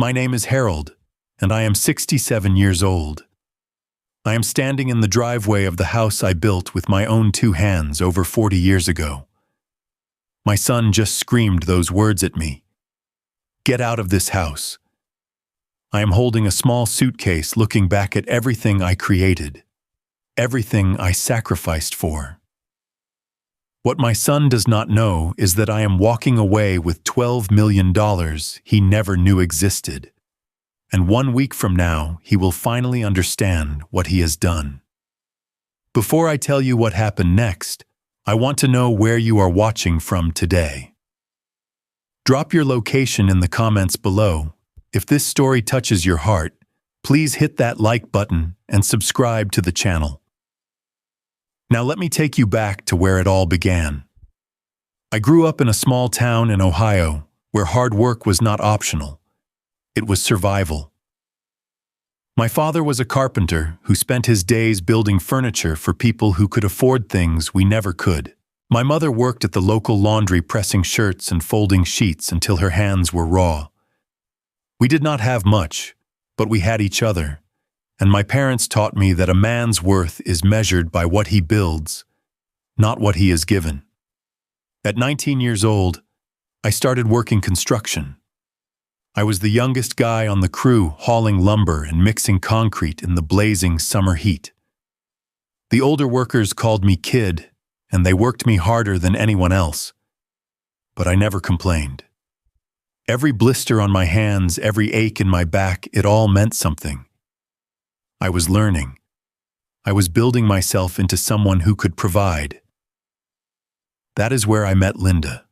My name is Harold, and I am 67 years old. I am standing in the driveway of the house I built with my own two hands over 40 years ago. My son just screamed those words at me. Get out of this house. I am holding a small suitcase looking back at everything I created, everything I sacrificed for. What my son does not know is that I am walking away with $12 million he never knew existed. And 1 week from now, he will finally understand what he has done. Before I tell you what happened next, I want to know where you are watching from today. Drop your location in the comments below. If this story touches your heart, please hit that like button and subscribe to the channel. Now let me take you back to where it all began. I grew up in a small town in Ohio where hard work was not optional. It was survival. My father was a carpenter who spent his days building furniture for people who could afford things we never could. My mother worked at the local laundry pressing shirts and folding sheets until her hands were raw. We did not have much, but we had each other, and my parents taught me that a man's worth is measured by what he builds, not what he is given. At 19 years old, I started working construction. I was the youngest guy on the crew hauling lumber and mixing concrete in the blazing summer heat. The older workers called me kid, and they worked me harder than anyone else. But I never complained. Every blister on my hands, every ache in my back, it all meant something. I was learning. I was building myself into someone who could provide. That is where I met Linda.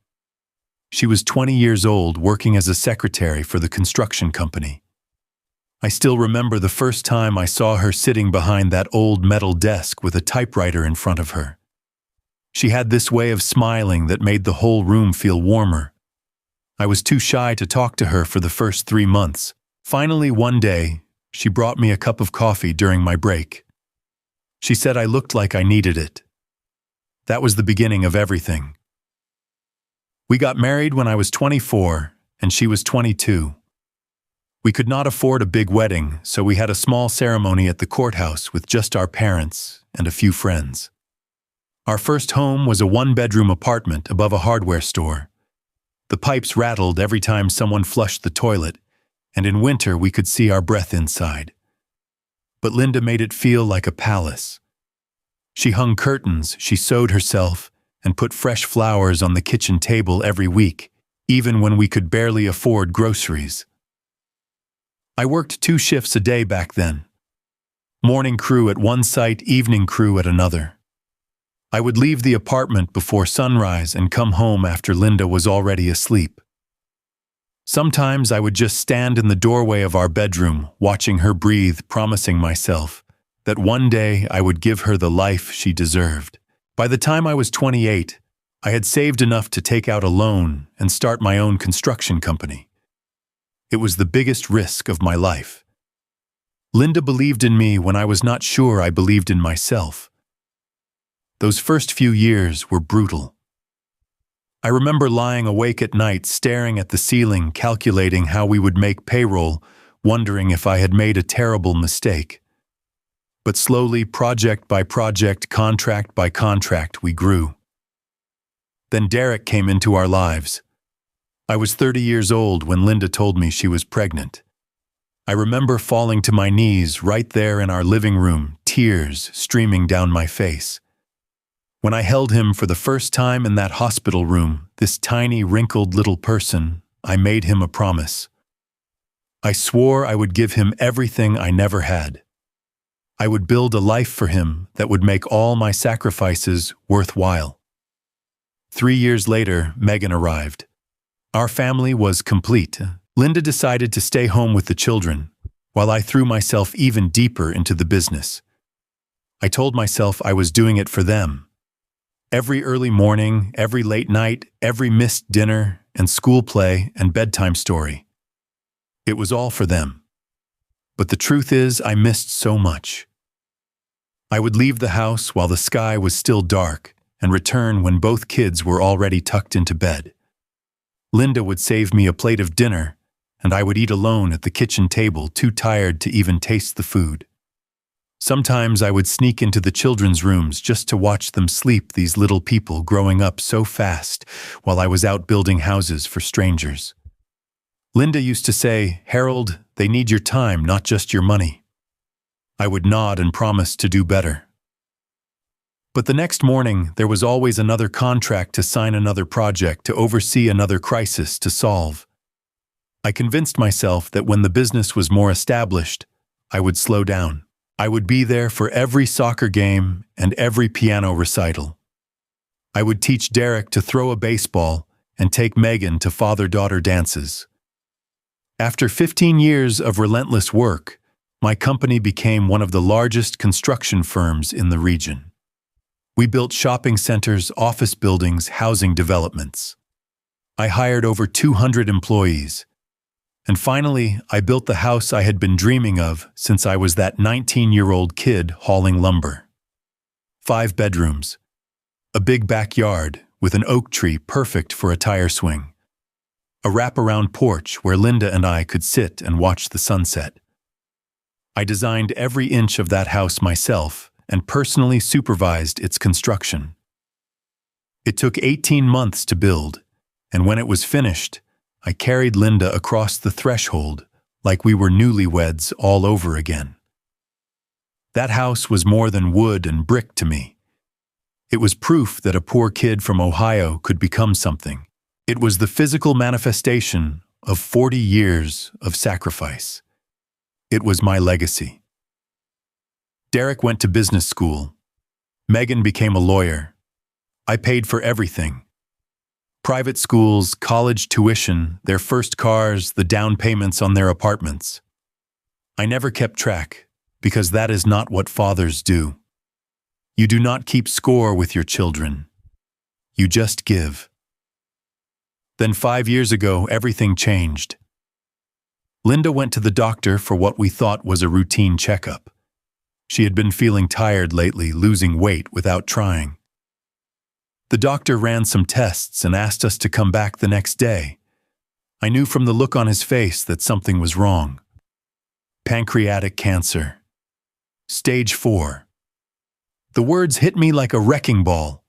She was 20 years old, working as a secretary for the construction company. I still remember the first time I saw her sitting behind that old metal desk with a typewriter in front of her. She had this way of smiling that made the whole room feel warmer. I was too shy to talk to her for the first 3 months. Finally, one day, she brought me a cup of coffee during my break. She said I looked like I needed it. That was the beginning of everything. We got married when I was 24 and she was 22. We could not afford a big wedding, so we had a small ceremony at the courthouse with just our parents and a few friends. Our first home was a 1-bedroom apartment above a hardware store. The pipes rattled every time someone flushed the toilet, and in winter we could see our breath inside. But Linda made it feel like a palace. She hung curtains, she sewed herself, and put fresh flowers on the kitchen table every week, even when we could barely afford groceries. I worked 2 shifts a day back then. Morning crew at one site, evening crew at another. I would leave the apartment before sunrise and come home after Linda was already asleep. Sometimes I would just stand in the doorway of our bedroom, watching her breathe, promising myself that one day I would give her the life she deserved. By the time I was 28, I had saved enough to take out a loan and start my own construction company. It was the biggest risk of my life. Linda believed in me when I was not sure I believed in myself. Those first few years were brutal. I remember lying awake at night, staring at the ceiling, calculating how we would make payroll, wondering if I had made a terrible mistake. But slowly, project by project, contract by contract, we grew. Then Derek came into our lives. I was 30 years old when Linda told me she was pregnant. I remember falling to my knees right there in our living room, tears streaming down my face. When I held him for the first time in that hospital room, this tiny, wrinkled little person, I made him a promise. I swore I would give him everything I never had. I would build a life for him that would make all my sacrifices worthwhile. 3 years later, Megan arrived. Our family was complete. Linda decided to stay home with the children, while I threw myself even deeper into the business. I told myself I was doing it for them. Every early morning, every late night, every missed dinner and school play and bedtime story. It was all for them. But the truth is, I missed so much. I would leave the house while the sky was still dark and return when both kids were already tucked into bed. Linda would save me a plate of dinner, and I would eat alone at the kitchen table, too tired to even taste the food. Sometimes I would sneak into the children's rooms just to watch them sleep, these little people growing up so fast while I was out building houses for strangers. Linda used to say, "Harold, they need your time, not just your money." I would nod and promise to do better. But the next morning, there was always another contract to sign, another project to oversee, another crisis to solve. I convinced myself that when the business was more established, I would slow down. I would be there for every soccer game and every piano recital. I would teach Derek to throw a baseball and take Megan to father-daughter dances. After 15 years of relentless work, my company became one of the largest construction firms in the region. We built shopping centers, office buildings, housing developments. I hired over 200 employees. And finally, I built the house I had been dreaming of since I was that 19-year-old kid hauling lumber. 5 bedrooms, a big backyard with an oak tree perfect for a tire swing, a wraparound porch where Linda and I could sit and watch the sunset. I designed every inch of that house myself and personally supervised its construction. It took 18 months to build, and when it was finished, I carried Linda across the threshold like we were newlyweds all over again. That house was more than wood and brick to me. It was proof that a poor kid from Ohio could become something. It was the physical manifestation of 40 years of sacrifice. It was my legacy. Derek went to business school. Megan became a lawyer. I paid for everything. Private schools, college tuition, their first cars, the down payments on their apartments. I never kept track, because that is not what fathers do. You do not keep score with your children. You just give. Then 5 years ago, everything changed. Linda went to the doctor for what we thought was a routine checkup. She had been feeling tired lately, losing weight without trying. The doctor ran some tests and asked us to come back the next day. I knew from the look on his face that something was wrong. Pancreatic cancer. Stage 4. The words hit me like a wrecking ball.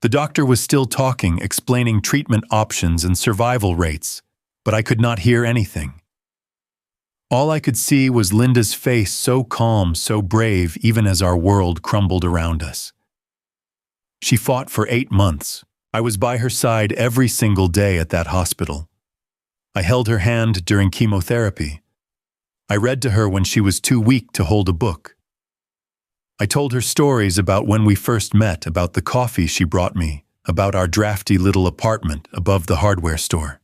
The doctor was still talking, explaining treatment options and survival rates, but I could not hear anything. All I could see was Linda's face, so calm, so brave, even as our world crumbled around us. She fought for 8 months. I was by her side every single day at that hospital. I held her hand during chemotherapy. I read to her when she was too weak to hold a book. I told her stories about when we first met, about the coffee she brought me, about our drafty little apartment above the hardware store.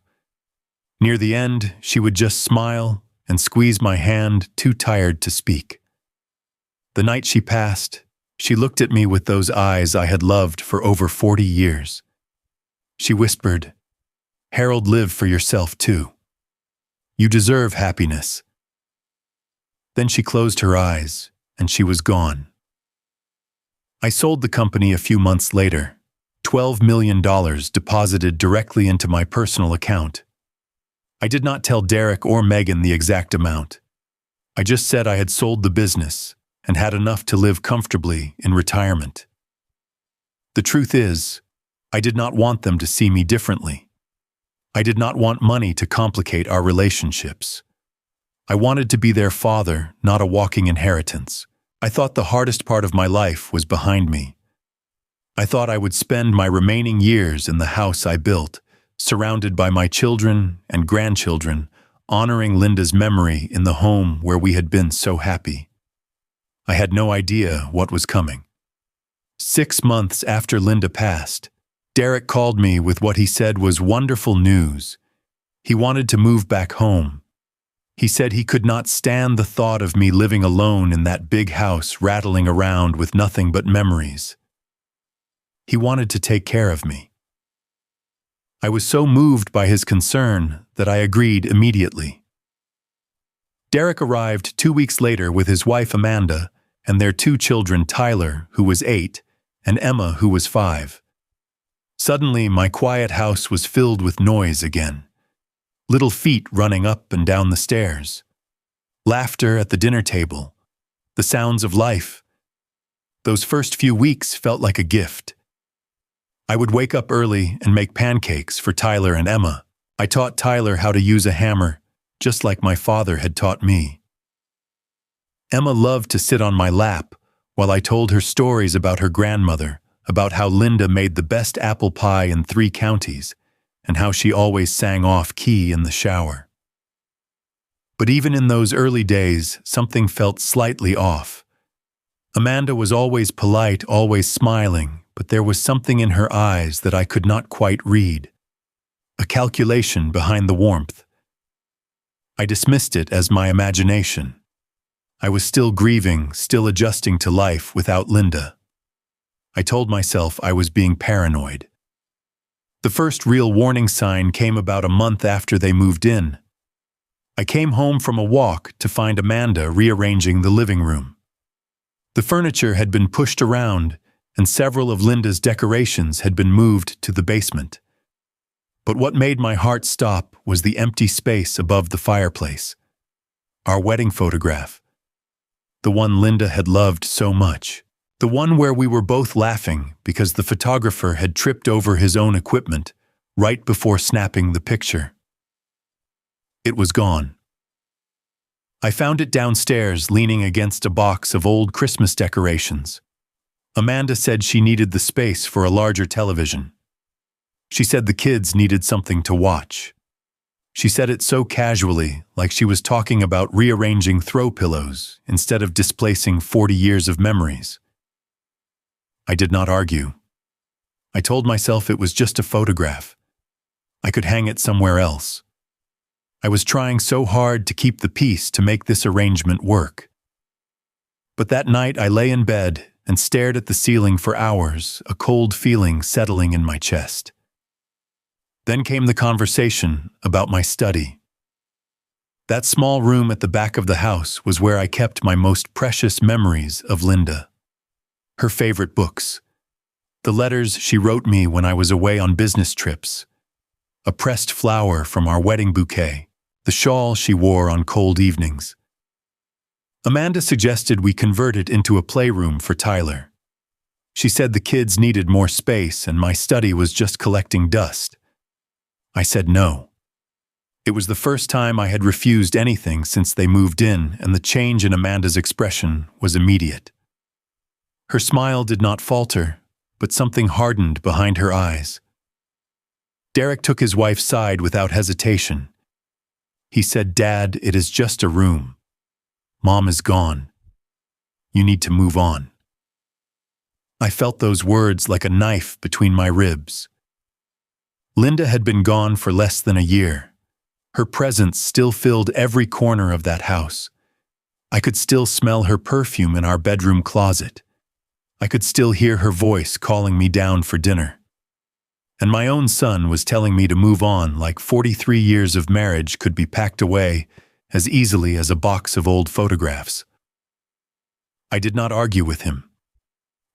Near the end, she would just smile and squeeze my hand, too tired to speak. The night she passed, she looked at me with those eyes I had loved for over 40 years. She whispered, "Harold, live for yourself too. You deserve happiness." Then she closed her eyes, and she was gone. I sold the company a few months later, $12 million deposited directly into my personal account. I did not tell Derek or Megan the exact amount. I just said I had sold the business and had enough to live comfortably in retirement. The truth is, I did not want them to see me differently. I did not want money to complicate our relationships. I wanted to be their father, not a walking inheritance. I thought the hardest part of my life was behind me. I thought I would spend my remaining years in the house I built, surrounded by my children and grandchildren, honoring Linda's memory in the home where we had been so happy. I had no idea what was coming. 6 months after Linda passed, Derek called me with what he said was wonderful news. He wanted to move back home. He said he could not stand the thought of me living alone in that big house, rattling around with nothing but memories. He wanted to take care of me. I was so moved by his concern that I agreed immediately. Derek arrived 2 weeks later with his wife Amanda and their 2 children, Tyler, who was 8, and Emma, who was 5. Suddenly, my quiet house was filled with noise again. little feet running up and down the stairs, laughter at the dinner table, the sounds of life. Those first few weeks felt like a gift. I would wake up early and make pancakes for Tyler and Emma. I taught Tyler how to use a hammer, just like my father had taught me. Emma loved to sit on my lap while I told her stories about her grandmother, about how Linda made the best apple pie in 3 counties, and how she always sang off key in the shower. But even in those early days, something felt slightly off. Amanda was always polite, always smiling, but there was something in her eyes that I could not quite read. A calculation behind the warmth. I dismissed it as my imagination. I was still grieving, still adjusting to life without Linda. I told myself I was being paranoid. The first real warning sign came about a month after they moved in. I came home from a walk to find Amanda rearranging the living room. The furniture had been pushed around, and several of Linda's decorations had been moved to the basement. But what made my heart stop was the empty space above the fireplace. Our wedding photograph. The one Linda had loved so much. The one where we were both laughing because the photographer had tripped over his own equipment right before snapping the picture. It was gone. I found it downstairs, leaning against a box of old Christmas decorations. Amanda said she needed the space for a larger television. She said the kids needed something to watch. She said it so casually, like she was talking about rearranging throw pillows instead of displacing 40 years of memories. I did not argue. I told myself it was just a photograph. I could hang it somewhere else. I was trying so hard to keep the peace to make this arrangement work. But that night I lay in bed and stared at the ceiling for hours, a cold feeling settling in my chest. Then came the conversation about my study. That small room at the back of the house was where I kept my most precious memories of Linda. Her favorite books, the letters she wrote me when I was away on business trips, a pressed flower from our wedding bouquet, the shawl she wore on cold evenings. Amanda suggested we convert it into a playroom for Tyler. She said the kids needed more space and my study was just collecting dust. I said no. It was the first time I had refused anything since they moved in, and the change in Amanda's expression was immediate. Her smile did not falter, but something hardened behind her eyes. Derek took his wife's side without hesitation. He said, "Dad, it is just a room. Mom is gone. You need to move on." I felt those words like a knife between my ribs. Linda had been gone for less than a year. Her presence still filled every corner of that house. I could still smell her perfume in our bedroom closet. I could still hear her voice calling me down for dinner. And my own son was telling me to move on, like 43 years of marriage could be packed away as easily as a box of old photographs. I did not argue with him.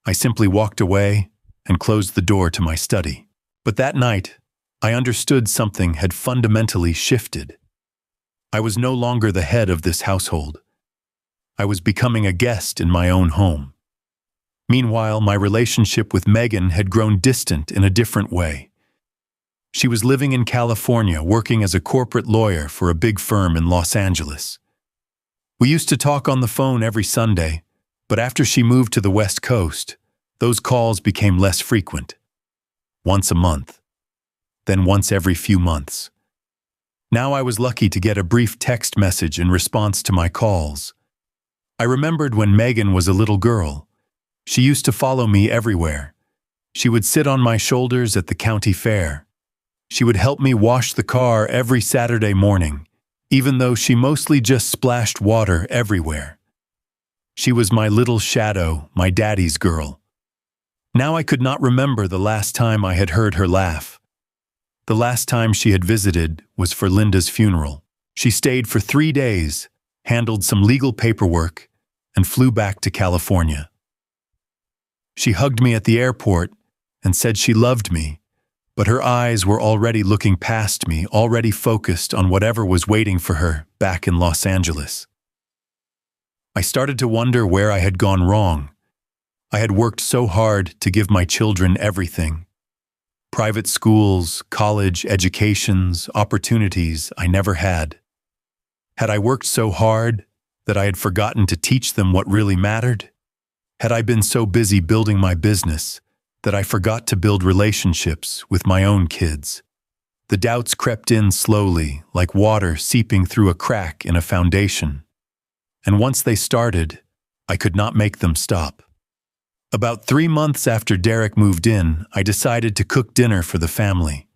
I simply walked away and closed the door to my study. But that night, I understood something had fundamentally shifted. I was no longer the head of this household. I was becoming a guest in my own home. Meanwhile, my relationship with Megan had grown distant in a different way. She was living in California, working as a corporate lawyer for a big firm in Los Angeles. We used to talk on the phone every Sunday, but after she moved to the West Coast, those calls became less frequent. Once a month. Then once every few months. Now I was lucky to get a brief text message in response to my calls. I remembered when Megan was a little girl. She used to follow me everywhere. She would sit on my shoulders at the county fair. She would help me wash the car every Saturday morning, even though she mostly just splashed water everywhere. She was my little shadow, my daddy's girl. Now I could not remember the last time I had heard her laugh. The last time she had visited was for Linda's funeral. She stayed for 3 days, handled some legal paperwork, and flew back to California. She hugged me at the airport and said she loved me, but her eyes were already looking past me, already focused on whatever was waiting for her back in Los Angeles. I started to wonder where I had gone wrong. I had worked so hard to give my children everything. Private schools, college educations, opportunities I never had. Had I worked so hard that I had forgotten to teach them what really mattered? Had I been so busy building my business that I forgot to build relationships with my own kids? The doubts crept in slowly, like water seeping through a crack in a foundation. And once they started, I could not make them stop. About 3 months after Derek moved in, I decided to cook dinner for the family.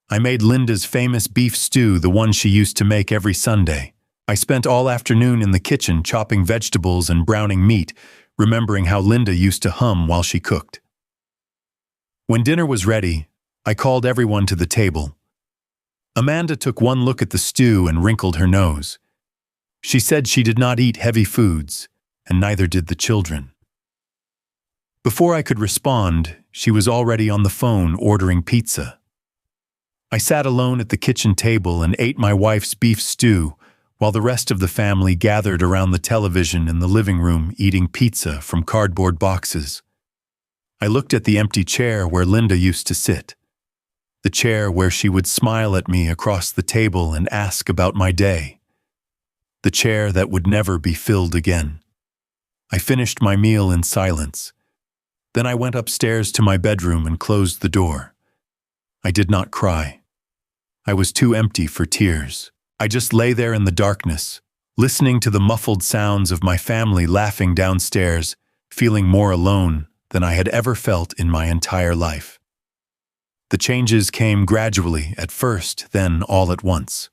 I made Linda's famous beef stew, the one she used to make every Sunday. I spent all afternoon in the kitchen chopping vegetables and browning meat, remembering how Linda used to hum while she cooked. When dinner was ready, I called everyone to the table. Amanda took one look at the stew and wrinkled her nose. She said she did not eat heavy foods, and neither did the children. Before I could respond, she was already on the phone ordering pizza. I sat alone at the kitchen table and ate my wife's beef stew, while the rest of the family gathered around the television in the living room eating pizza from cardboard boxes. I looked at the empty chair where Linda used to sit, the chair where she would smile at me across the table and ask about my day, the chair that would never be filled again. I finished my meal in silence. Then I went upstairs to my bedroom and closed the door. I did not cry. I was too empty for tears. I just lay there in the darkness, listening to the muffled sounds of my family laughing downstairs, feeling more alone than I had ever felt in my entire life. The changes came gradually at first, then all at once.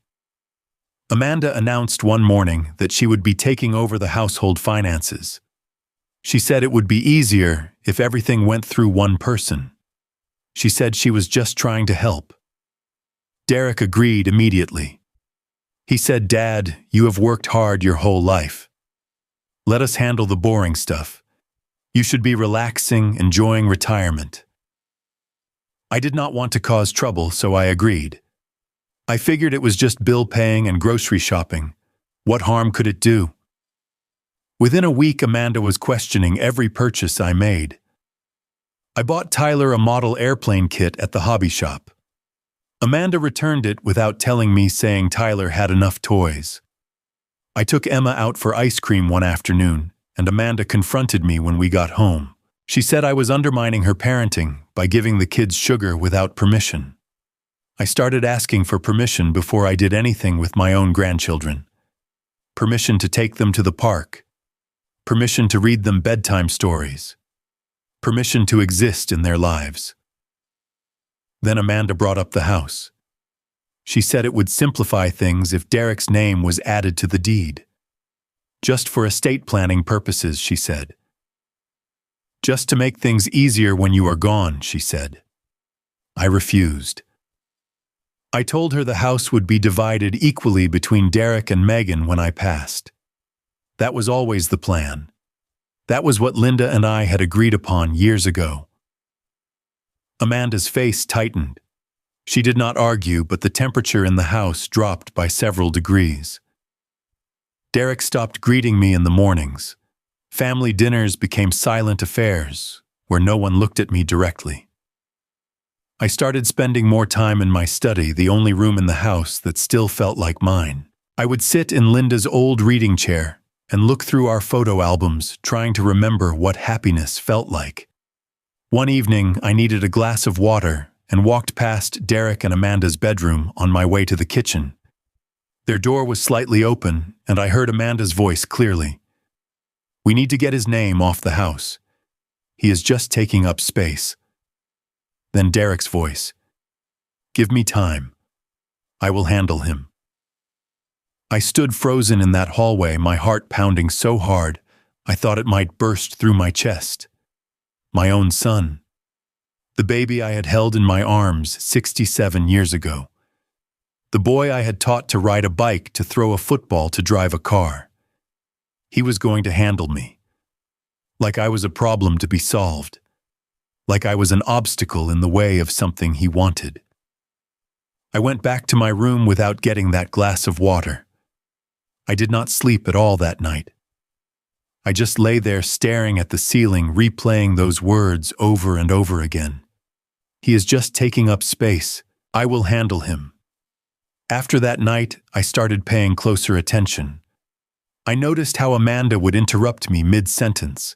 Amanda announced one morning that she would be taking over the household finances. She said it would be easier if everything went through one person. She said she was just trying to help. Derek agreed immediately. He said, "Dad, you have worked hard your whole life. Let us handle the boring stuff. You should be relaxing, enjoying retirement." I did not want to cause trouble, so I agreed. I figured it was just bill paying and grocery shopping. What harm could it do? Within a week, Amanda was questioning every purchase I made. I bought Tyler a model airplane kit at the hobby shop. Amanda returned it without telling me, saying Tyler had enough toys. I took Emma out for ice cream one afternoon, and Amanda confronted me when we got home. She said I was undermining her parenting by giving the kids sugar without permission. I started asking for permission before I did anything with my own grandchildren. Permission to take them to the park. Permission to read them bedtime stories. Permission to exist in their lives. Then Amanda brought up the house. She said it would simplify things if Derek's name was added to the deed. Just for estate planning purposes, she said. Just to make things easier when you are gone, she said. I refused. I told her the house would be divided equally between Derek and Megan when I passed. That was always the plan. That was what Linda and I had agreed upon years ago. Amanda's face tightened. She did not argue, but the temperature in the house dropped by several degrees. Derek stopped greeting me in the mornings. Family dinners became silent affairs, where no one looked at me directly. I started spending more time in my study, the only room in the house that still felt like mine. I would sit in Linda's old reading chair and look through our photo albums, trying to remember what happiness felt like. One evening, I needed a glass of water and walked past Derek and Amanda's bedroom on my way to the kitchen. Their door was slightly open, and I heard Amanda's voice clearly. "We need to get his name off the house. He is just taking up space." Then Derek's voice. "Give me time. I will handle him." I stood frozen in that hallway, my heart pounding so hard I thought it might burst through my chest. My own son. The baby I had held in my arms 67 years ago. The boy I had taught to ride a bike, to throw a football, to drive a car. He was going to handle me. Like I was a problem to be solved. like I was an obstacle in the way of something he wanted. I went back to my room without getting that glass of water. I did not sleep at all that night. I just lay there staring at the ceiling, replaying those words over and over again. He is just taking up space. I will handle him. After that night, I started paying closer attention. I noticed how Amanda would interrupt me mid-sentence,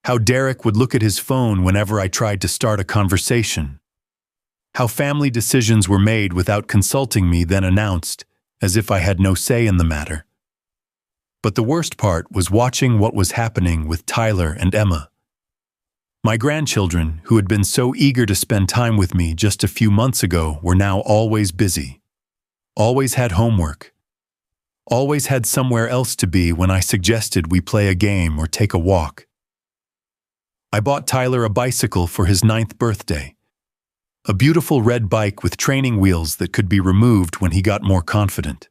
how Derek would look at his phone whenever I tried to start a conversation, how family decisions were made without consulting me, then announced, as if I had no say in the matter. But the worst part was watching what was happening with Tyler and Emma. My grandchildren, who had been so eager to spend time with me just a few months ago, were now always busy, always had homework, always had somewhere else to be when I suggested we play a game or take a walk. I bought Tyler a bicycle for his 9th birthday, a beautiful red bike with training wheels that could be removed when he got more confident.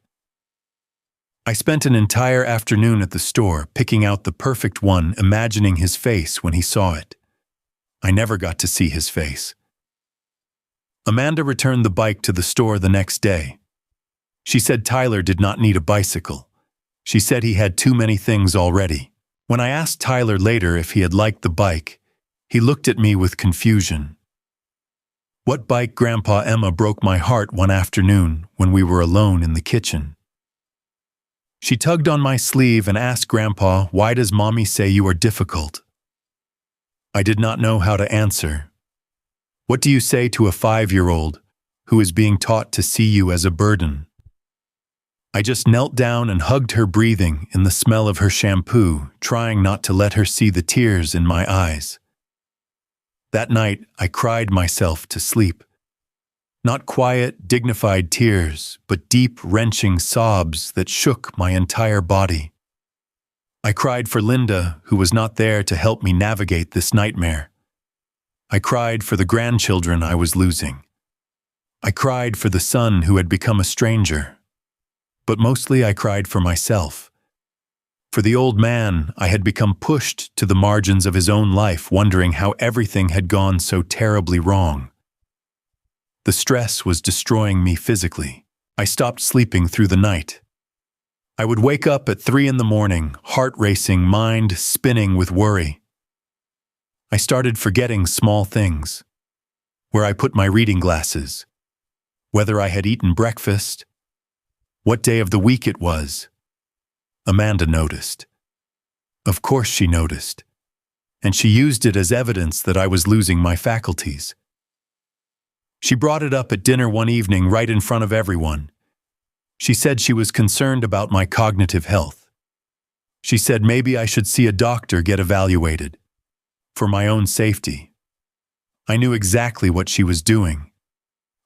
I spent an entire afternoon at the store picking out the perfect one, imagining his face when he saw it. I never got to see his face. Amanda returned the bike to the store the next day. She said Tyler did not need a bicycle. She said he had too many things already. When I asked Tyler later if he had liked the bike, he looked at me with confusion. What bike, Grandpa? Emma broke my heart one afternoon when we were alone in the kitchen. She tugged on my sleeve and asked Grandpa, "Why does Mommy say you are difficult?" I did not know how to answer. What do you say to a 5-year-old who is being taught to see you as a burden? I just knelt down and hugged her, breathing in the smell of her shampoo, trying not to let her see the tears in my eyes. That night, I cried myself to sleep. Not quiet, dignified tears, but deep, wrenching sobs that shook my entire body. I cried for Linda, who was not there to help me navigate this nightmare. I cried for the grandchildren I was losing. I cried for the son who had become a stranger. But mostly I cried for myself. For the old man I had become, pushed to the margins of his own life, wondering how everything had gone so terribly wrong. The stress was destroying me physically. I stopped sleeping through the night. I would wake up at 3 a.m, heart racing, mind spinning with worry. I started forgetting small things. Where I put my reading glasses, whether I had eaten breakfast, what day of the week it was. Amanda noticed. Of course she noticed. And she used it as evidence that I was losing my faculties. She brought it up at dinner one evening right in front of everyone. She said she was concerned about my cognitive health. She said maybe I should see a doctor, get evaluated, for my own safety. I knew exactly what she was doing.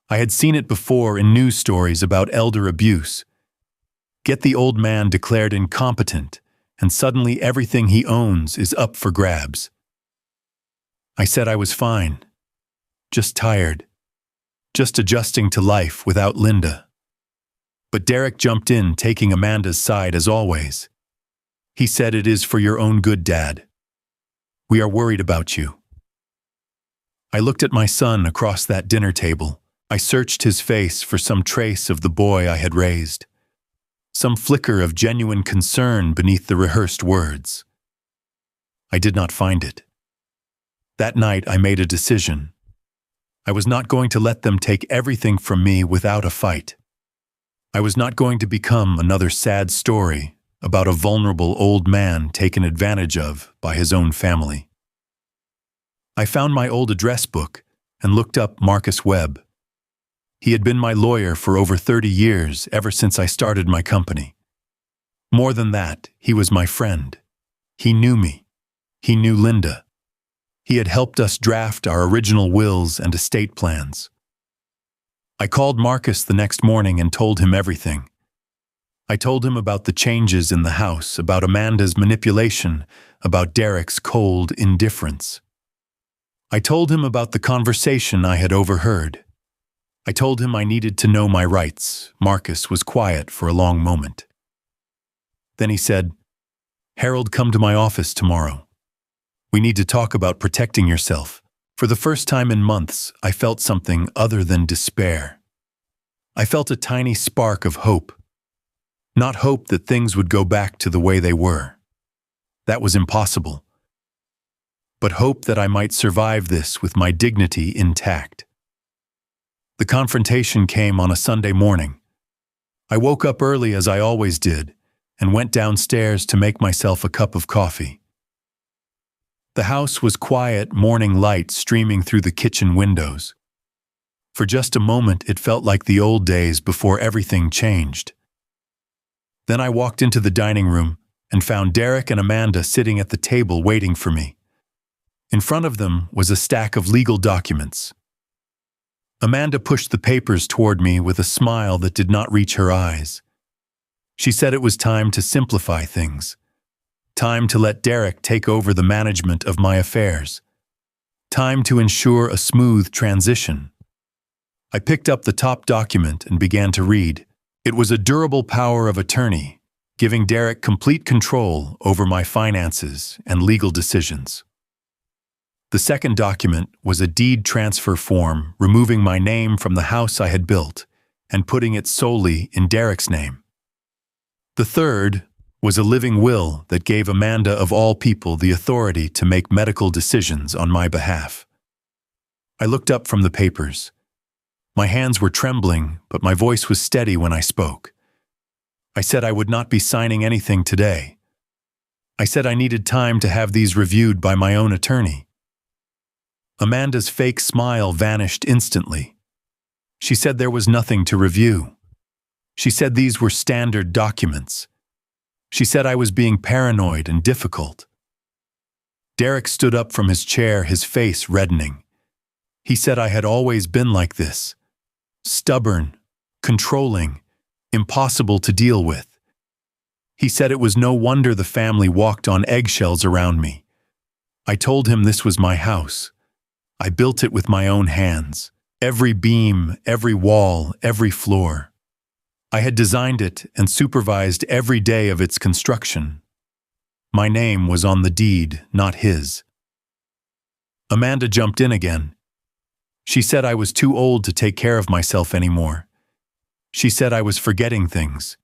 I had seen it before in news stories about elder abuse. Get the old man declared incompetent, and suddenly everything he owns is up for grabs. I said I was fine, just tired. Just adjusting to life without Linda. But Derek jumped in, taking Amanda's side as always. He said, "It is for your own good, Dad. We are worried about you." I looked at my son across that dinner table. I searched his face for some trace of the boy I had raised, some flicker of genuine concern beneath the rehearsed words. I did not find it. That night I made a decision. I was not going to let them take everything from me without a fight. I was not going to become another sad story about a vulnerable old man taken advantage of by his own family. I found my old address book and looked up Marcus Webb. He had been my lawyer for over 30 years, ever since I started my company. More than that, he was my friend. He knew me. He knew Linda. He had helped us draft our original wills and estate plans. I called Marcus the next morning and told him everything. I told him about the changes in the house, about Amanda's manipulation, about Derek's cold indifference. I told him about the conversation I had overheard. I told him I needed to know my rights. Marcus was quiet for a long moment. Then he said, "Harold, come to my office tomorrow. We need to talk about protecting yourself For the first time in months, I felt something other than despair. I felt a tiny spark of hope. Not hope that things would go back to the way they were. That was impossible. But hope that I might survive this with my dignity intact. The confrontation came on a Sunday morning. I woke up early as I always did and went downstairs to make myself a cup of coffee. The house was quiet, morning light streaming through the kitchen windows. For just a moment, it felt like the old days before everything changed. Then I walked into the dining room and found Derek and Amanda sitting at the table waiting for me. In front of them was a stack of legal documents. Amanda pushed the papers toward me with a smile that did not reach her eyes. She said it was time to simplify things. Time to let Derek take over the management of my affairs. Time to ensure a smooth transition. I picked up the top document and began to read. It was a durable power of attorney, giving Derek complete control over my finances and legal decisions. The second document was a deed transfer form removing my name from the house I had built and putting it solely in Derek's name. The third was a living will that gave Amanda of all people the authority to make medical decisions on my behalf. I looked up from the papers. My hands were trembling, but my voice was steady when I spoke. I said I would not be signing anything today. I said I needed time to have these reviewed by my own attorney. Amanda's fake smile vanished instantly. She said there was nothing to review. She said these were standard documents. She said I was being paranoid and difficult. Derek stood up from his chair, his face reddening. He said I had always been like this. Stubborn, controlling, impossible to deal with. He said it was no wonder the family walked on eggshells around me. I told him this was my house. I built it with my own hands. Every beam, every wall, every floor. I had designed it and supervised every day of its construction. My name was on the deed, not his. Amanda jumped in again. She said I was too old to take care of myself anymore. She said I was forgetting things.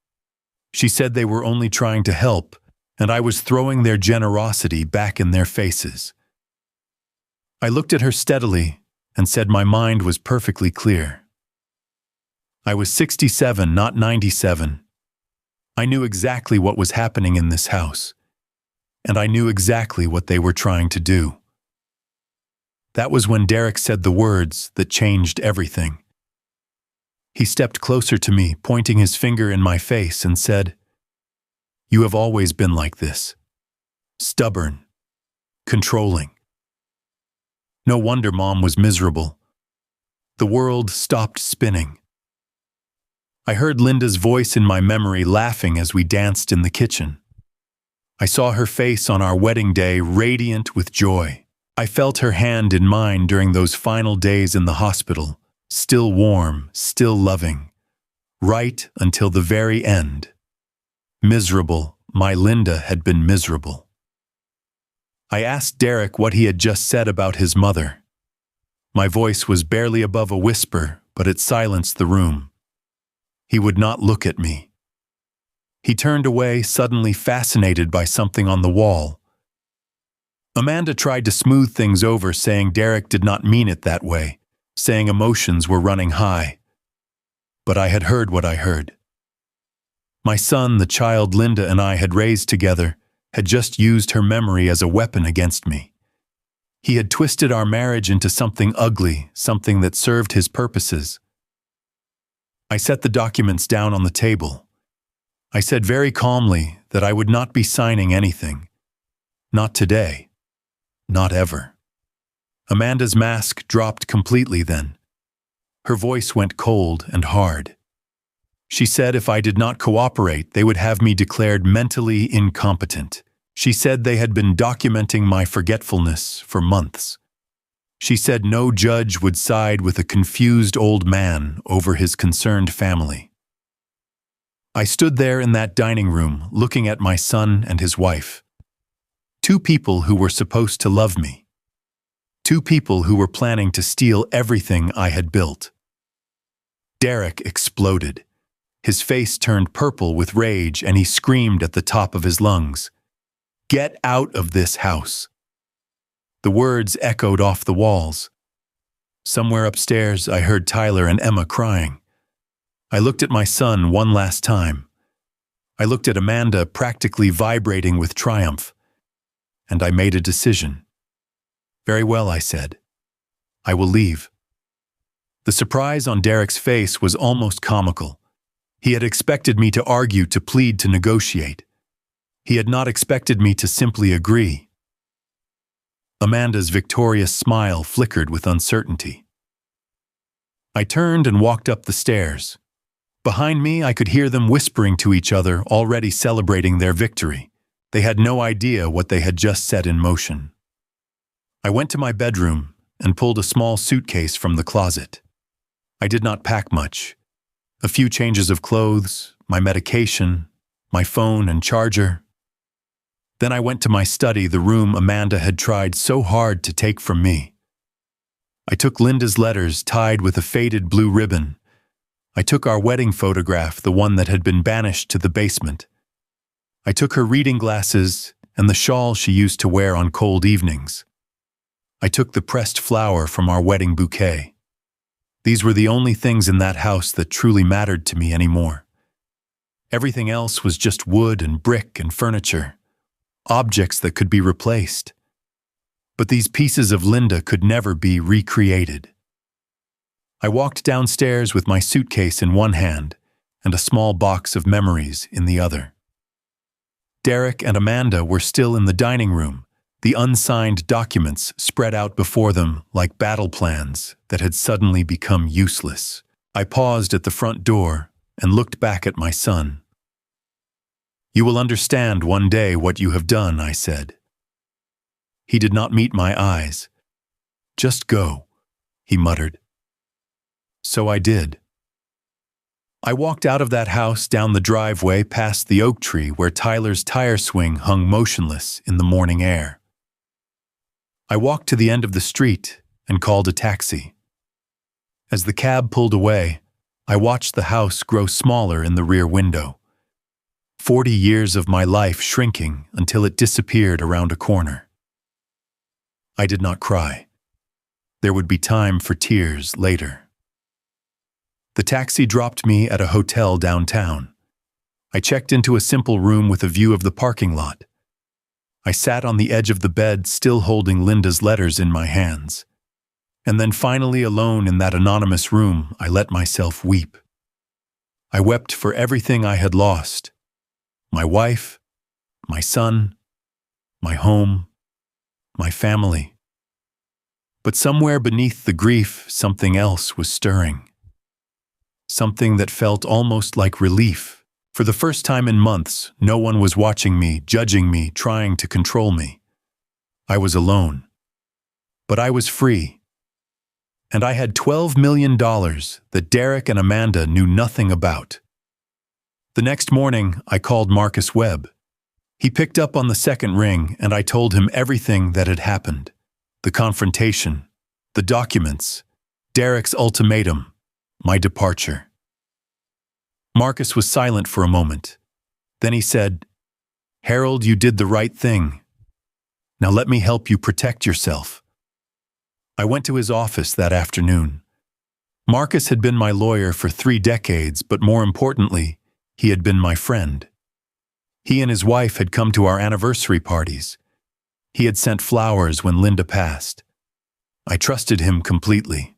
She said they were only trying to help, and I was throwing their generosity back in their faces. I looked at her steadily and said my mind was perfectly clear. I was 67, not 97. I knew exactly what was happening in this house, and I knew exactly what they were trying to do. That was when Derek said the words that changed everything. He stepped closer to me, pointing his finger in my face, and said, "You have always been like this. Stubborn, controlling. No wonder Mom was miserable. The world stopped spinning." I heard Linda's voice in my memory laughing as we danced in the kitchen. I saw her face on our wedding day, radiant with joy. I felt her hand in mine during those final days in the hospital, still warm, still loving, right until the very end. Miserable, my Linda had been miserable. I asked Derek what he had just said about his mother. My voice was barely above a whisper, but it silenced the room. He would not look at me. He turned away, suddenly fascinated by something on the wall. Amanda tried to smooth things over, saying Derek did not mean it that way, saying emotions were running high. But I had heard what I heard. My son, the child Linda and I had raised together, had just used her memory as a weapon against me. He had twisted our marriage into something ugly, something that served his purposes. I set the documents down on the table. I said very calmly that I would not be signing anything. Not today. Not ever. Amanda's mask dropped completely then. Her voice went cold and hard. She said if I did not cooperate, they would have me declared mentally incompetent. She said they had been documenting my forgetfulness for months. She said no judge would side with a confused old man over his concerned family. I stood there in that dining room, looking at my son and his wife. Two people who were supposed to love me. Two people who were planning to steal everything I had built. Derek exploded. His face turned purple with rage and he screamed at the top of his lungs, "Get out of this house!" The words echoed off the walls. Somewhere upstairs, I heard Tyler and Emma crying. I looked at my son one last time. I looked at Amanda practically vibrating with triumph. And I made a decision. "Very well," I said. "I will leave." The surprise on Derek's face was almost comical. He had expected me to argue, to plead, to negotiate. He had not expected me to simply agree. Amanda's victorious smile flickered with uncertainty. I turned and walked up the stairs. Behind me, I could hear them whispering to each other, already celebrating their victory. They had no idea what they had just set in motion. I went to my bedroom and pulled a small suitcase from the closet. I did not pack much. A few changes of clothes, my medication, my phone and charger. Then I went to my study, the room Amanda had tried so hard to take from me. I took Linda's letters tied with a faded blue ribbon. I took our wedding photograph, the one that had been banished to the basement. I took her reading glasses and the shawl she used to wear on cold evenings. I took the pressed flower from our wedding bouquet. These were the only things in that house that truly mattered to me anymore. Everything else was just wood and brick and furniture, objects that could be replaced. But these pieces of Linda could never be recreated. I walked downstairs with my suitcase in one hand and a small box of memories in the other. Derek and Amanda were still in the dining room, the unsigned documents spread out before them like battle plans that had suddenly become useless. I paused at the front door and looked back at my son. "You will understand one day what you have done," I said. He did not meet my eyes. "Just go," he muttered. So I did. I walked out of that house, down the driveway, past the oak tree where Tyler's tire swing hung motionless in the morning air. I walked to the end of the street and called a taxi. As the cab pulled away, I watched the house grow smaller in the rear window. 40 years of my life shrinking until it disappeared around a corner. I did not cry. There would be time for tears later. The taxi dropped me at a hotel downtown. I checked into a simple room with a view of the parking lot. I sat on the edge of the bed, still holding Linda's letters in my hands. And then finally, alone in that anonymous room, I let myself weep. I wept for everything I had lost. My wife, my son, my home, my family. But somewhere beneath the grief, something else was stirring. Something that felt almost like relief. For the first time in months, no one was watching me, judging me, trying to control me. I was alone. But I was free. And I had $12 million that Derek and Amanda knew nothing about. The next morning, I called Marcus Webb. He picked up on the second ring, and I told him everything that had happened. The confrontation, the documents, Derek's ultimatum, my departure. Marcus was silent for a moment. Then he said, "Harold, you did the right thing. Now let me help you protect yourself." I went to his office that afternoon. Marcus had been my lawyer for 3 decades, but more importantly, he had been my friend. He and his wife had come to our anniversary parties. He had sent flowers when Linda passed. I trusted him completely.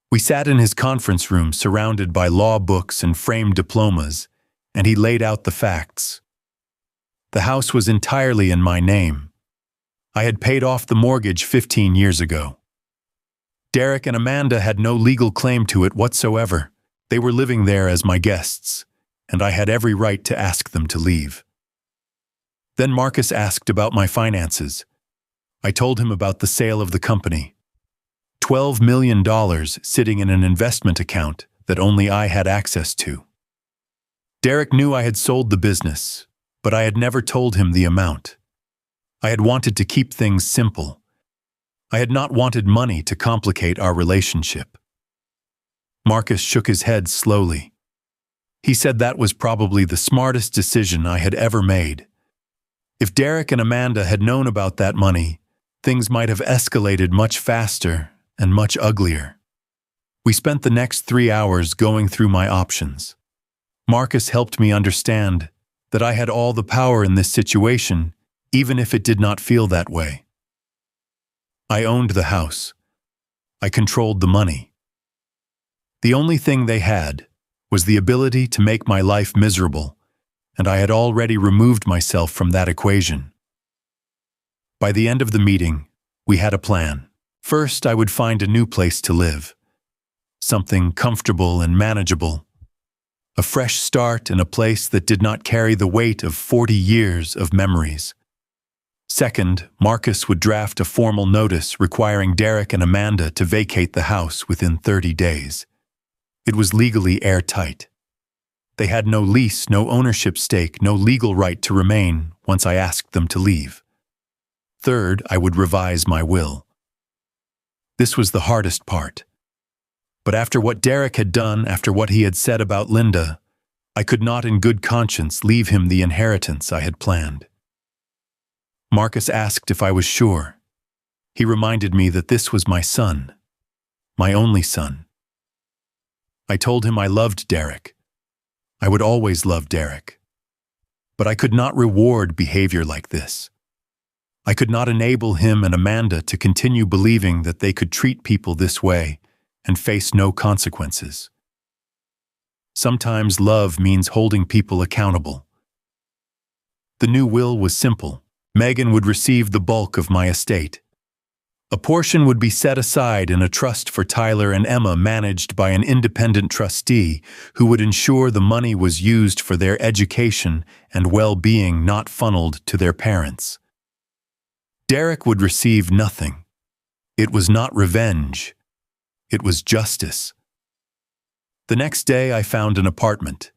We sat in his conference room surrounded by law books and framed diplomas, and he laid out the facts. The house was entirely in my name. I had paid off the mortgage 15 years ago. Derek and Amanda had no legal claim to it whatsoever. They were living there as my guests, and I had every right to ask them to leave. Then Marcus asked about my finances. I told him about the sale of the company. $12 million sitting in an investment account that only I had access to. Derek knew I had sold the business, but I had never told him the amount. I had wanted to keep things simple. I had not wanted money to complicate our relationship. Marcus shook his head slowly. He said that was probably the smartest decision I had ever made. If Derek and Amanda had known about that money, things might have escalated much faster and much uglier. We spent the next 3 hours going through my options. Marcus helped me understand that I had all the power in this situation, even if it did not feel that way. I owned the house. I controlled the money. The only thing they had was the ability to make my life miserable, and I had already removed myself from that equation. By the end of the meeting, we had a plan. First, I would find a new place to live. Something comfortable and manageable. A fresh start in a place that did not carry the weight of 40 years of memories. Second, Marcus would draft a formal notice requiring Derek and Amanda to vacate the house within 30 days. It was legally airtight. They had no lease, no ownership stake, no legal right to remain once I asked them to leave. Third, I would revise my will. This was the hardest part. But after what Derek had done, after what he had said about Linda, I could not in good conscience leave him the inheritance I had planned. Marcus asked if I was sure. He reminded me that this was my son, my only son. I told him I loved Derek. I would always love Derek. But I could not reward behavior like this. I could not enable him and Amanda to continue believing that they could treat people this way and face no consequences. Sometimes love means holding people accountable. The new will was simple. Megan would receive the bulk of my estate. A portion would be set aside in a trust for Tyler and Emma managed by an independent trustee who would ensure the money was used for their education and well-being, not funneled to their parents. Derek would receive nothing. It was not revenge. It was justice. The next day I found an apartment,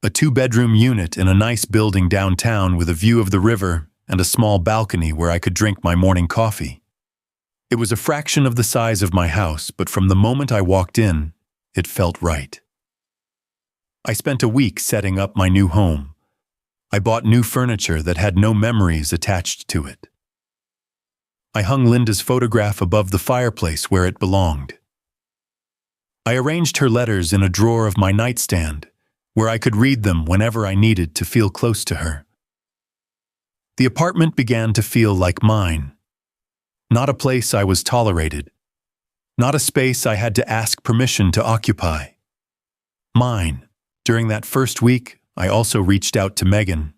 a 2-bedroom unit in a nice building downtown with a view of the river and a small balcony where I could drink my morning coffee. It was a fraction of the size of my house, but from the moment I walked in, it felt right. I spent a week setting up my new home. I bought new furniture that had no memories attached to it. I hung Linda's photograph above the fireplace where it belonged. I arranged her letters in a drawer of my nightstand, where I could read them whenever I needed to feel close to her. The apartment began to feel like mine. Not a place I was tolerated. Not a space I had to ask permission to occupy. Mine. During that first week, I also reached out to Megan.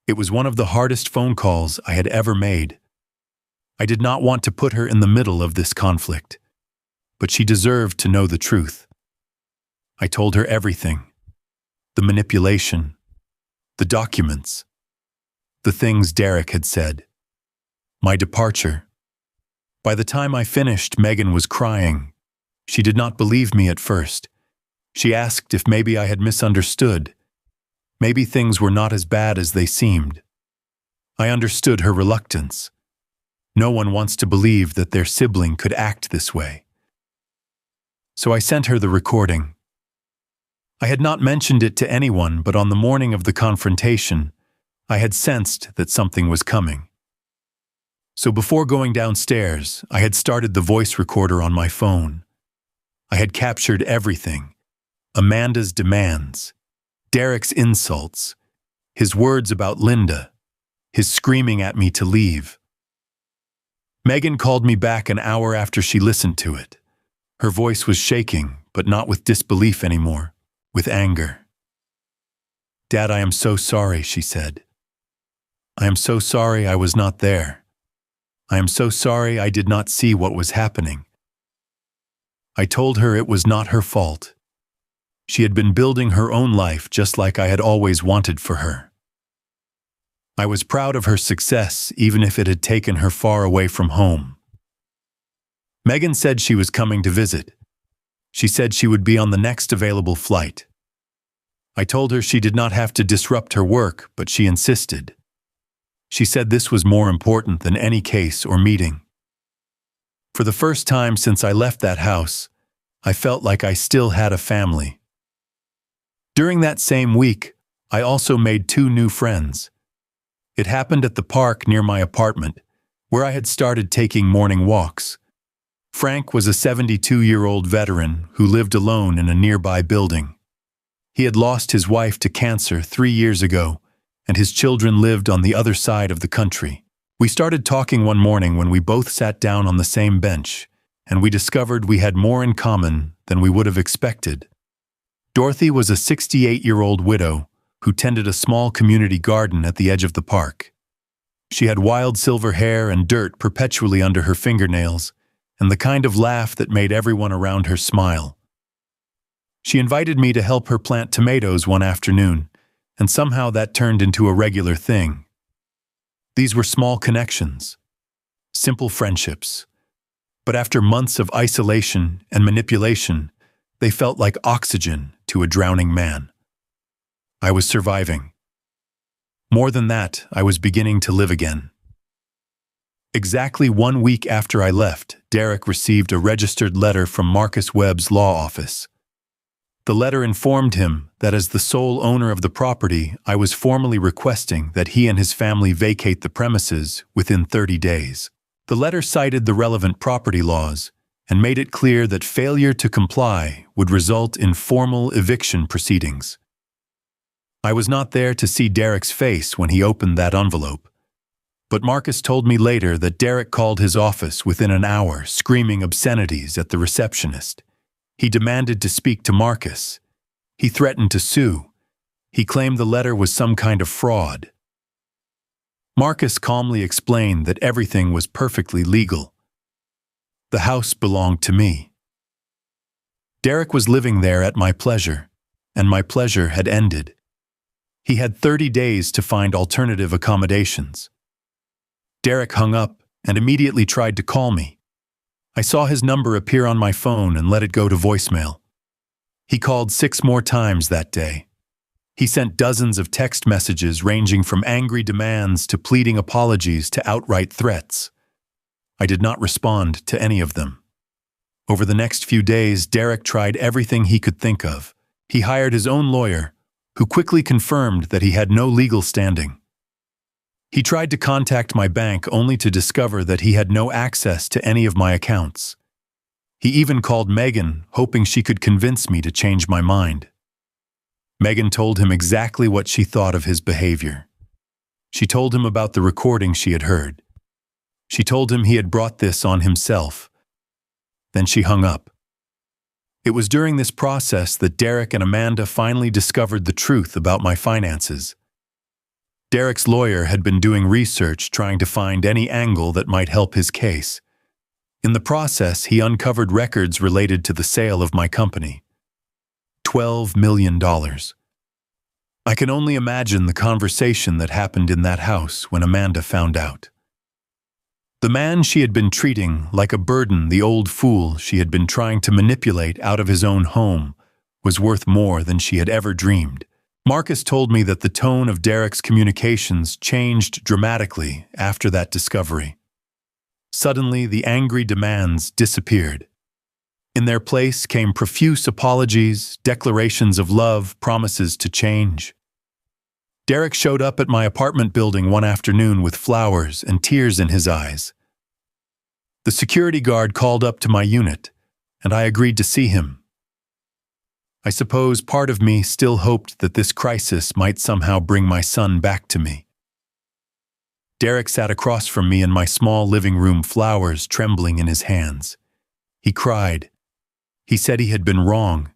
It was one of the hardest phone calls I had ever made. I did not want to put her in the middle of this conflict, but she deserved to know the truth. I told her everything. The manipulation, the documents, the things Derek had said, my departure. By the time I finished, Megan was crying. She did not believe me at first. She asked if maybe I had misunderstood. Maybe things were not as bad as they seemed. I understood her reluctance. No one wants to believe that their sibling could act this way. So I sent her the recording. I had not mentioned it to anyone, but on the morning of the confrontation, I had sensed that something was coming. So before going downstairs, I had started the voice recorder on my phone. I had captured everything. Amanda's demands, Derek's insults, his words about Linda, his screaming at me to leave. Megan called me back an hour after she listened to it. Her voice was shaking, but not with disbelief anymore, with anger. "Dad, I am so sorry," she said. "I am so sorry I was not there. I am so sorry I did not see what was happening." I told her it was not her fault. She had been building her own life just like I had always wanted for her. I was proud of her success, even if it had taken her far away from home. Megan said she was coming to visit. She said she would be on the next available flight. I told her she did not have to disrupt her work, but she insisted. She said this was more important than any case or meeting. For the first time since I left that house, I felt like I still had a family. During that same week, I also made 2 new friends. It happened at the park near my apartment, where I had started taking morning walks. Frank was a 72-year-old veteran who lived alone in a nearby building. He had lost his wife to cancer 3 years ago, and his children lived on the other side of the country. We started talking one morning when we both sat down on the same bench, and we discovered we had more in common than we would have expected. Dorothy was a 68-year-old widow who tended a small community garden at the edge of the park. She had wild silver hair and dirt perpetually under her fingernails, and the kind of laugh that made everyone around her smile. She invited me to help her plant tomatoes one afternoon, and somehow that turned into a regular thing. These were small connections, simple friendships, but after months of isolation and manipulation, they felt like oxygen to a drowning man. I was surviving. More than that, I was beginning to live again. Exactly 1 week after I left, Derek received a registered letter from Marcus Webb's law office. The letter informed him that as the sole owner of the property, I was formally requesting that he and his family vacate the premises within 30 days. The letter cited the relevant property laws and made it clear that failure to comply would result in formal eviction proceedings. I was not there to see Derek's face when he opened that envelope, but Marcus told me later that Derek called his office within an hour, screaming obscenities at the receptionist. He demanded to speak to Marcus. He threatened to sue. He claimed the letter was some kind of fraud. Marcus calmly explained that everything was perfectly legal. The house belonged to me. Derek was living there at my pleasure, and my pleasure had ended. He had 30 days to find alternative accommodations. Derek hung up and immediately tried to call me. I saw his number appear on my phone and let it go to voicemail. He called 6 more times that day. He sent dozens of text messages ranging from angry demands to pleading apologies to outright threats. I did not respond to any of them. Over the next few days, Derek tried everything he could think of. He hired his own lawyer, who quickly confirmed that he had no legal standing. He tried to contact my bank only to discover that he had no access to any of my accounts. He even called Megan, hoping she could convince me to change my mind. Megan told him exactly what she thought of his behavior. She told him about the recording she had heard. She told him he had brought this on himself. Then she hung up. It was during this process that Derek and Amanda finally discovered the truth about my finances. Derek's lawyer had been doing research trying to find any angle that might help his case. In the process, he uncovered records related to the sale of my company. $12 million. I can only imagine the conversation that happened in that house when Amanda found out. The man she had been treating like a burden, the old fool she had been trying to manipulate out of his own home, was worth more than she had ever dreamed. Marcus told me that the tone of Derek's communications changed dramatically after that discovery. Suddenly, the angry demands disappeared. In their place came profuse apologies, declarations of love, promises to change. Derek showed up at my apartment building one afternoon with flowers and tears in his eyes. The security guard called up to my unit, and I agreed to see him. I suppose part of me still hoped that this crisis might somehow bring my son back to me. Derek sat across from me in my small living room, flowers trembling in his hands. He cried. He said he had been wrong.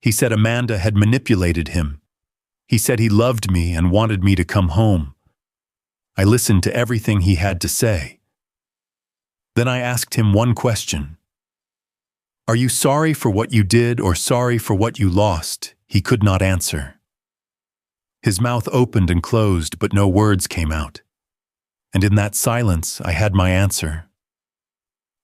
He said Amanda had manipulated him. He said he loved me and wanted me to come home. I listened to everything he had to say. Then I asked him one question. Are you sorry for what you did or sorry for what you lost? He could not answer. His mouth opened and closed, but no words came out. And in that silence, I had my answer.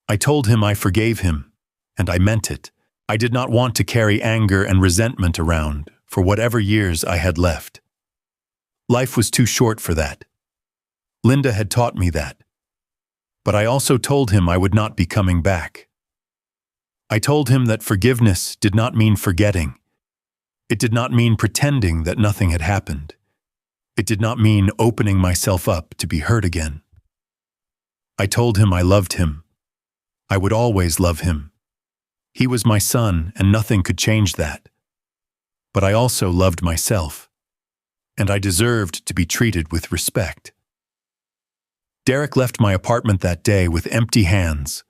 I told him I forgave him, and I meant it. I did not want to carry anger and resentment around for whatever years I had left. Life was too short for that. Linda had taught me that. But I also told him I would not be coming back. I told him that forgiveness did not mean forgetting. It did not mean pretending that nothing had happened. It did not mean opening myself up to be hurt again. I told him I loved him. I would always love him. He was my son, and nothing could change that. But I also loved myself, and I deserved to be treated with respect. Derek left my apartment that day with empty hands.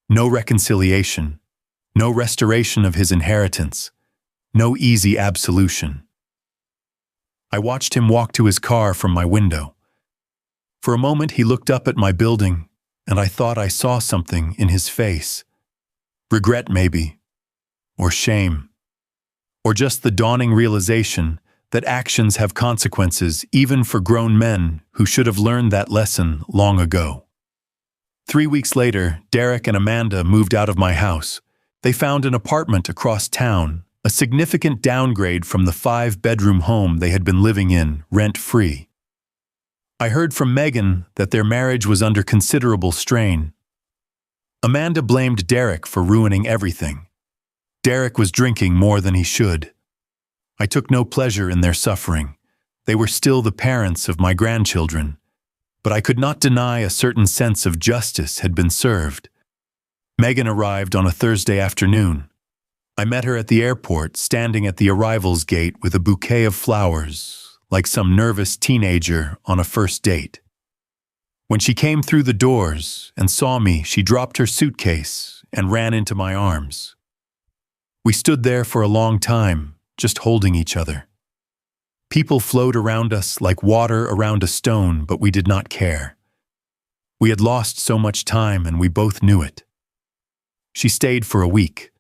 No reconciliation, no restoration of his inheritance, no easy absolution. I watched him walk to his car from my window. For a moment he looked up at my building, and I thought I saw something in his face. Regret maybe, or shame, or just the dawning realization that actions have consequences even for grown men who should have learned that lesson long ago. 3 weeks later, Derek and Amanda moved out of my house. They found an apartment across town, a significant downgrade from the 5-bedroom home they had been living in, rent-free. I heard from Megan that their marriage was under considerable strain. Amanda blamed Derek for ruining everything. Derek was drinking more than he should. I took no pleasure in their suffering. They were still the parents of my grandchildren. But I could not deny a certain sense of justice had been served. Megan arrived on a Thursday afternoon. I met her at the airport, standing at the arrivals gate with a bouquet of flowers, like some nervous teenager on a first date. When she came through the doors and saw me, she dropped her suitcase and ran into my arms. We stood there for a long time, just holding each other. People flowed around us like water around a stone, but we did not care. We had lost so much time, and we both knew it. She stayed for a week.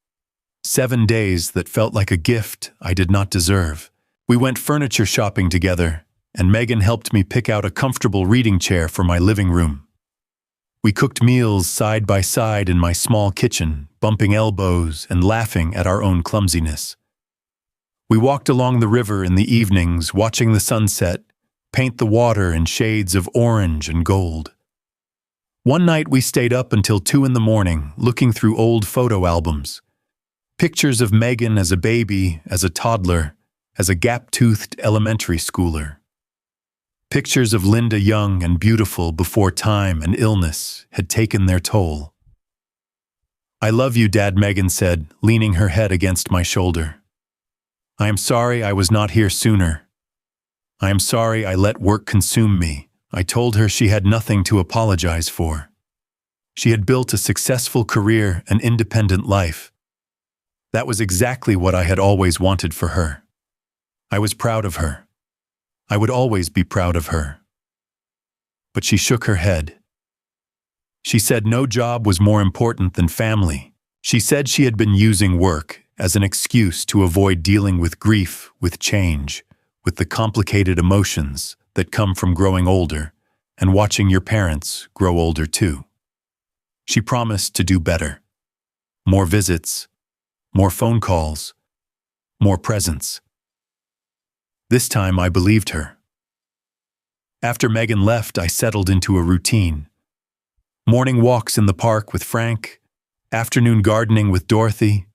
7 days that felt like a gift I did not deserve. We went furniture shopping together, and Megan helped me pick out a comfortable reading chair for my living room. We cooked meals side by side in my small kitchen, bumping elbows and laughing at our own clumsiness. We walked along the river in the evenings, watching the sunset paint the water in shades of orange and gold. One night we stayed up until 2 a.m, looking through old photo albums. Pictures of Megan as a baby, as a toddler, as a gap-toothed elementary schooler. Pictures of Linda young and beautiful before time and illness had taken their toll. "I love you, Dad," Megan said, leaning her head against my shoulder. "I am sorry I was not here sooner. I am sorry I let work consume me." I told her she had nothing to apologize for. She had built a successful career and independent life. That was exactly what I had always wanted for her. I was proud of her. I would always be proud of her. But she shook her head. She said no job was more important than family. She said she had been using work as an excuse to avoid dealing with grief, with change, with the complicated emotions that come from growing older and watching your parents grow older too. She promised to do better. More visits, more phone calls, more presents. This time I believed her. After Megan left, I settled into a routine. Morning walks in the park with Frank, afternoon gardening with Dorothy,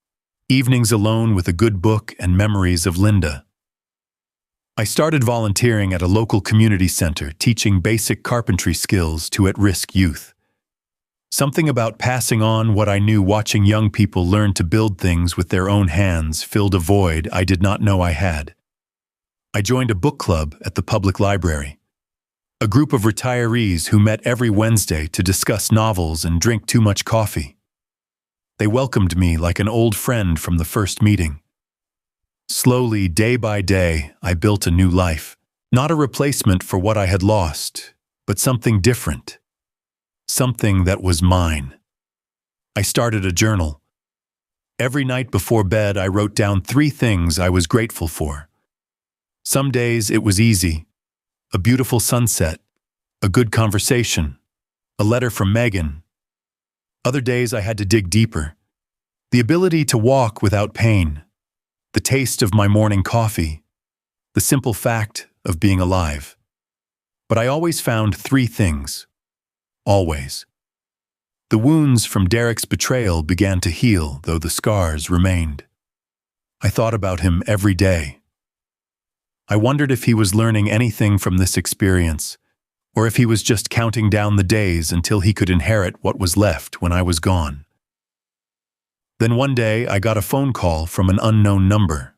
evenings alone with a good book and memories of Linda. I started volunteering at a local community center, teaching basic carpentry skills to at-risk youth. Something about passing on what I knew, watching young people learn to build things with their own hands, filled a void I did not know I had. I joined a book club at the public library. A group of retirees who met every Wednesday to discuss novels and drink too much coffee. They welcomed me like an old friend from the first meeting. Slowly, day by day, I built a new life. Not a replacement for what I had lost, but something different. Something that was mine. I started a journal. Every night before bed, I wrote down 3 things I was grateful for. Some days it was easy. A beautiful sunset, a good conversation, a letter from Megan. Other days I had to dig deeper. The ability to walk without pain, the taste of my morning coffee, the simple fact of being alive. But I always found 3 things. Always. The wounds from Derek's betrayal began to heal, though the scars remained. I thought about him every day. I wondered if he was learning anything from this experience, or if he was just counting down the days until he could inherit what was left when I was gone. Then one day I got a phone call from an unknown number.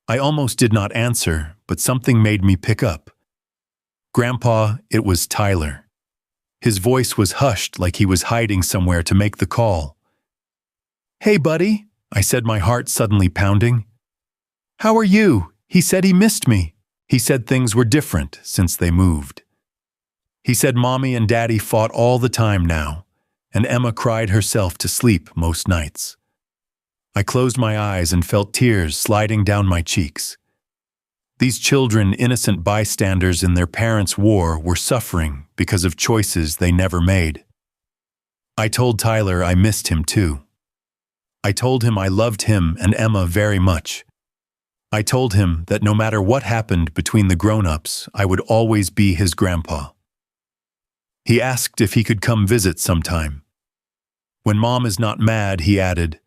I almost did not answer, but something made me pick up. "Grandpa," it was Tyler. His voice was hushed like he was hiding somewhere to make the call. "Hey, buddy," I said, my heart suddenly pounding. "How are you?" He said he missed me. He said things were different since they moved. He said Mommy and Daddy fought all the time now, and Emma cried herself to sleep most nights. I closed my eyes and felt tears sliding down my cheeks. These children, innocent bystanders in their parents' war, were suffering because of choices they never made. I told Tyler I missed him too. I told him I loved him and Emma very much. I told him that no matter what happened between the grown-ups, I would always be his grandpa. He asked if he could come visit sometime. "When Mom is not mad," he added.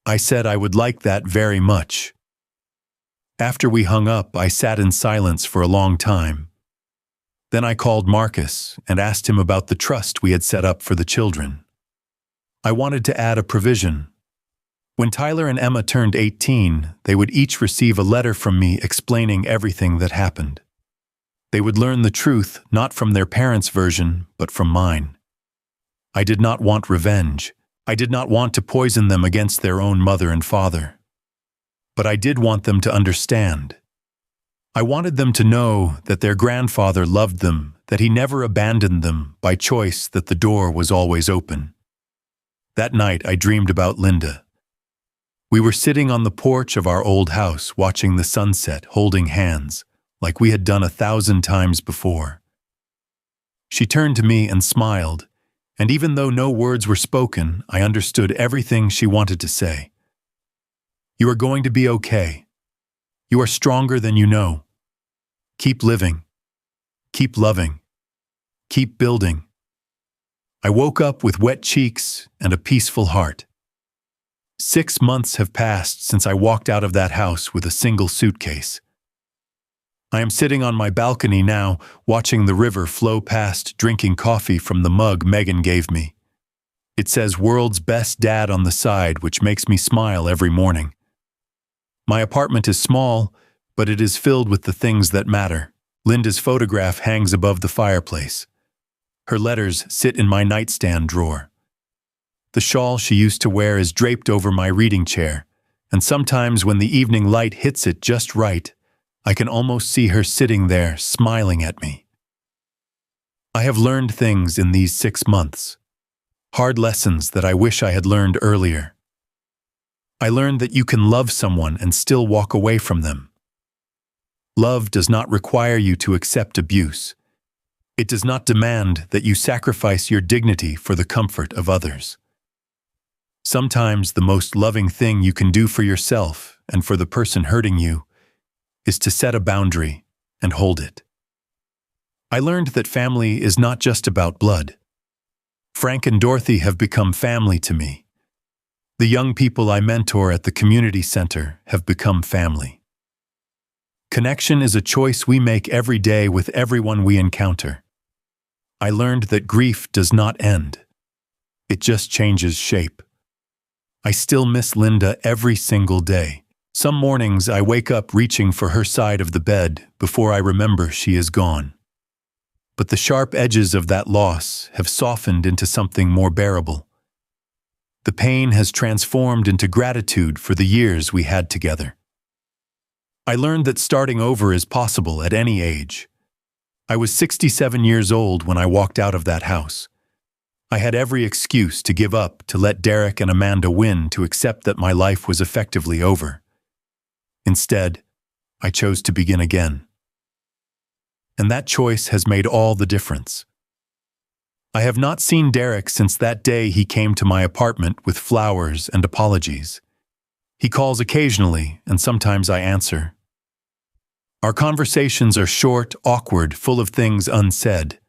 I said I would like that very much. After we hung up, I sat in silence for a long time. Then I called Marcus and asked him about the trust we had set up for the children. I wanted to add a provision. When Tyler and Emma turned 18, they would each receive a letter from me explaining everything that happened. They would learn the truth not from their parents' version, but from mine. I did not want revenge. I did not want to poison them against their own mother and father. But I did want them to understand. I wanted them to know that their grandfather loved them, that he never abandoned them by choice, that the door was always open. That night I dreamed about Linda. We were sitting on the porch of our old house watching the sunset, holding hands, like we had done 1,000 times before. She turned to me and smiled, and even though no words were spoken, I understood everything she wanted to say. "You are going to be okay. You are stronger than you know. Keep living. Keep loving. Keep building." I woke up with wet cheeks and a peaceful heart. 6 months have passed since I walked out of that house with a single suitcase. I am sitting on my balcony now, watching the river flow past, drinking coffee from the mug Megan gave me. It says "World's Best Dad" on the side, which makes me smile every morning. My apartment is small, but it is filled with the things that matter. Linda's photograph hangs above the fireplace. Her letters sit in my nightstand drawer. The shawl she used to wear is draped over my reading chair, and sometimes when the evening light hits it just right, I can almost see her sitting there, smiling at me. I have learned things in these 6 months. Hard lessons that I wish I had learned earlier. I learned that you can love someone and still walk away from them. Love does not require you to accept abuse. It does not demand that you sacrifice your dignity for the comfort of others. Sometimes the most loving thing you can do for yourself and for the person hurting you is to set a boundary and hold it. I learned that family is not just about blood. Frank and Dorothy have become family to me. The young people I mentor at the community center have become family. Connection is a choice we make every day with everyone we encounter. I learned that grief does not end. It just changes shape. I still miss Linda every single day. Some mornings I wake up reaching for her side of the bed before I remember she is gone. But the sharp edges of that loss have softened into something more bearable. The pain has transformed into gratitude for the years we had together. I learned that starting over is possible at any age. I was 67 years old when I walked out of that house. I had every excuse to give up, to let Derek and Amanda win, to accept that my life was effectively over. Instead, I chose to begin again. And that choice has made all the difference. I have not seen Derek since that day he came to my apartment with flowers and apologies. He calls occasionally, and sometimes I answer. Our conversations are short, awkward, full of things unsaid.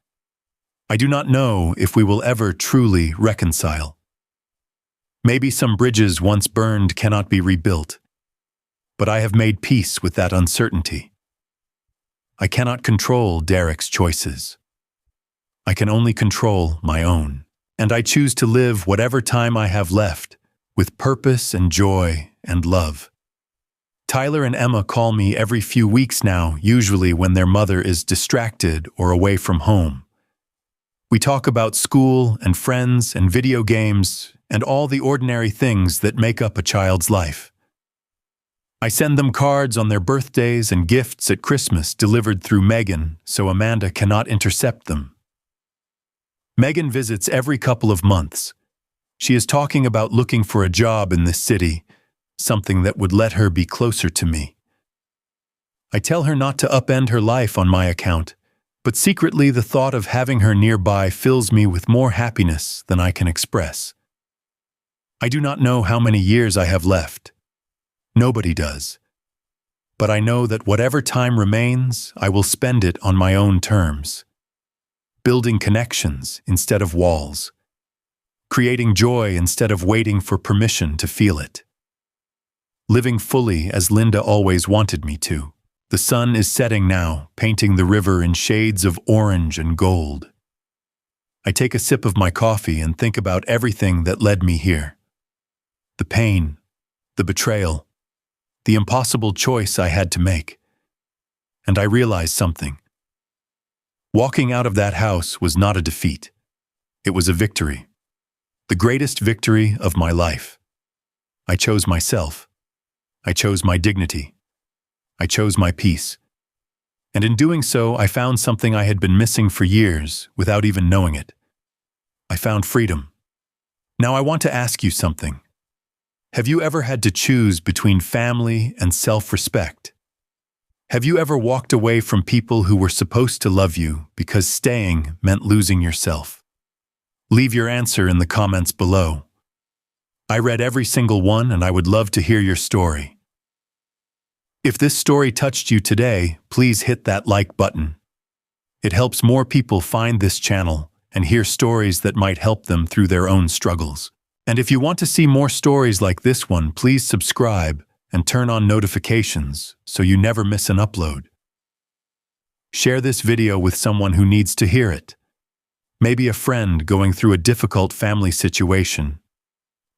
I do not know if we will ever truly reconcile. Maybe some bridges once burned cannot be rebuilt, but I have made peace with that uncertainty. I cannot control Derek's choices. I can only control my own, and I choose to live whatever time I have left with purpose and joy and love. Tyler and Emma call me every few weeks now, usually when their mother is distracted or away from home. We talk about school and friends and video games and all the ordinary things that make up a child's life. I send them cards on their birthdays and gifts at Christmas delivered through Megan so Amanda cannot intercept them. Megan visits every couple of months. She is talking about looking for a job in this city, something that would let her be closer to me. I tell her not to upend her life on my account, but secretly the thought of having her nearby fills me with more happiness than I can express. I do not know how many years I have left. Nobody does. But I know that whatever time remains, I will spend it on my own terms. Building connections instead of walls. Creating joy instead of waiting for permission to feel it. Living fully as Linda always wanted me to. The sun is setting now, painting the river in shades of orange and gold. I take a sip of my coffee and think about everything that led me here. The pain, the betrayal, the impossible choice I had to make. And I realize something. Walking out of that house was not a defeat. It was a victory. The greatest victory of my life. I chose myself. I chose my dignity. I chose my peace. And in doing so, I found something I had been missing for years without even knowing it. I found freedom. Now I want to ask you something. Have you ever had to choose between family and self-respect? Have you ever walked away from people who were supposed to love you because staying meant losing yourself? Leave your answer in the comments below. I read every single one and I would love to hear your story. If this story touched you today, please hit that like button. It helps more people find this channel and hear stories that might help them through their own struggles. And if you want to see more stories like this one, please subscribe and turn on notifications so you never miss an upload. Share this video with someone who needs to hear it. Maybe a friend going through a difficult family situation.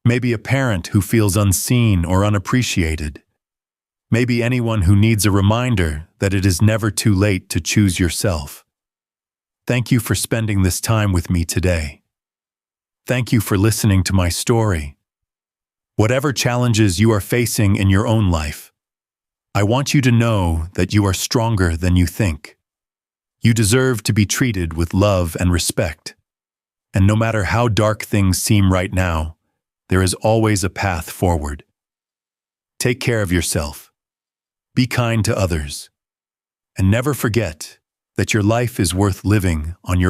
Maybe a parent who feels unseen or unappreciated. Maybe anyone who needs a reminder that it is never too late to choose yourself. Thank you for spending this time with me today. Thank you for listening to my story. Whatever challenges you are facing in your own life, I want you to know that you are stronger than you think. You deserve to be treated with love and respect. And no matter how dark things seem right now, there is always a path forward. Take care of yourself. Be kind to others. And never forget that your life is worth living on your